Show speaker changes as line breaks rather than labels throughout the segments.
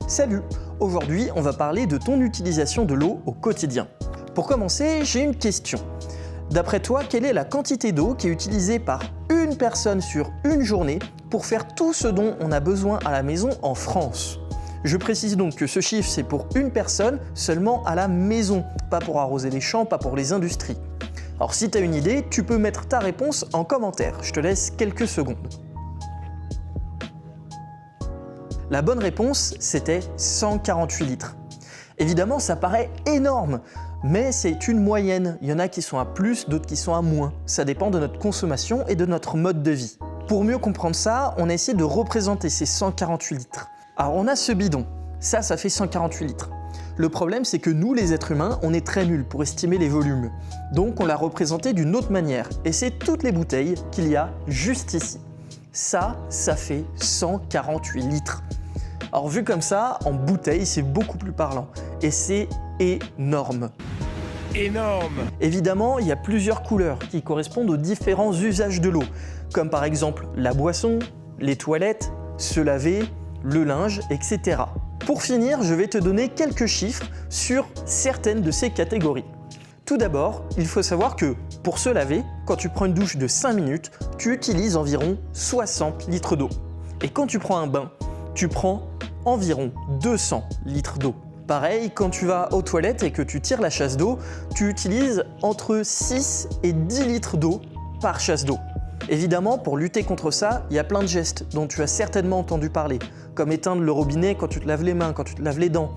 Salut! Aujourd'hui, on va parler de ton utilisation de l'eau au quotidien. Pour commencer, j'ai une question. D'après toi, quelle est la quantité d'eau qui est utilisée par une personne sur une journée pour faire tout ce dont on a besoin à la maison en France? Je précise donc que ce chiffre, c'est pour une personne seulement à la maison, pas pour arroser les champs, pas pour les industries. Alors si tu as une idée, tu peux mettre ta réponse en commentaire. Je te laisse quelques secondes. La bonne réponse, c'était 148 litres. Évidemment, ça paraît énorme, mais c'est une moyenne. Il y en a qui sont à plus, d'autres qui sont à moins. Ça dépend de notre consommation et de notre mode de vie. Pour mieux comprendre ça, on a essayé de représenter ces 148 litres. Alors on a ce bidon, ça fait 148 litres. Le problème, c'est que nous, les êtres humains, on est très nuls pour estimer les volumes. Donc on l'a représenté d'une autre manière, et c'est toutes les bouteilles qu'il y a juste ici. Ça fait 148 litres. Alors vu comme ça, en bouteille, c'est beaucoup plus parlant. Et c'est énorme.
Énorme!
Évidemment, il y a plusieurs couleurs qui correspondent aux différents usages de l'eau, comme par exemple la boisson, les toilettes, se laver, le linge, etc. Pour finir, je vais te donner quelques chiffres sur certaines de ces catégories. Tout d'abord, il faut savoir que pour se laver, quand tu prends une douche de 5 minutes, tu utilises environ 60 litres d'eau. Et quand tu prends un bain, tu prends environ 200 litres d'eau. Pareil, quand tu vas aux toilettes et que tu tires la chasse d'eau, tu utilises entre 6 et 10 litres d'eau par chasse d'eau. Évidemment, pour lutter contre ça, il y a plein de gestes dont tu as certainement entendu parler, comme éteindre le robinet quand tu te laves les mains, quand tu te laves les dents.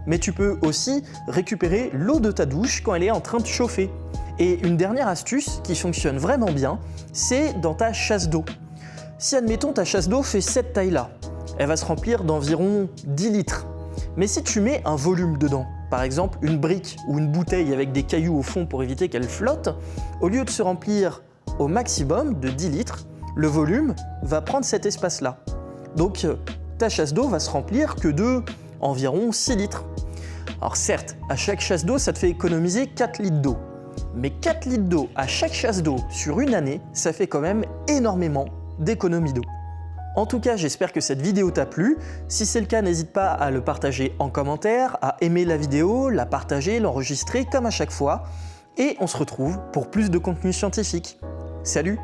Mais tu peux aussi récupérer l'eau de ta douche quand elle est en train de chauffer. Et une dernière astuce qui fonctionne vraiment bien, c'est dans ta chasse d'eau. Si admettons ta chasse d'eau fait cette taille-là, elle va se remplir d'environ 10 litres. Mais si tu mets un volume dedans, par exemple une brique ou une bouteille avec des cailloux au fond pour éviter qu'elle flotte, au lieu de se remplir au maximum de 10 litres, le volume va prendre cet espace-là. Donc ta chasse d'eau va se remplir que de environ 6 litres. Alors certes, à chaque chasse d'eau, ça te fait économiser 4 litres d'eau. Mais 4 litres d'eau à chaque chasse d'eau sur une année, ça fait quand même énormément d'économie d'eau. En tout cas, j'espère que cette vidéo t'a plu. Si c'est le cas, n'hésite pas à le partager en commentaire, à aimer la vidéo, la partager, l'enregistrer comme à chaque fois. Et on se retrouve pour plus de contenu scientifique. Salut!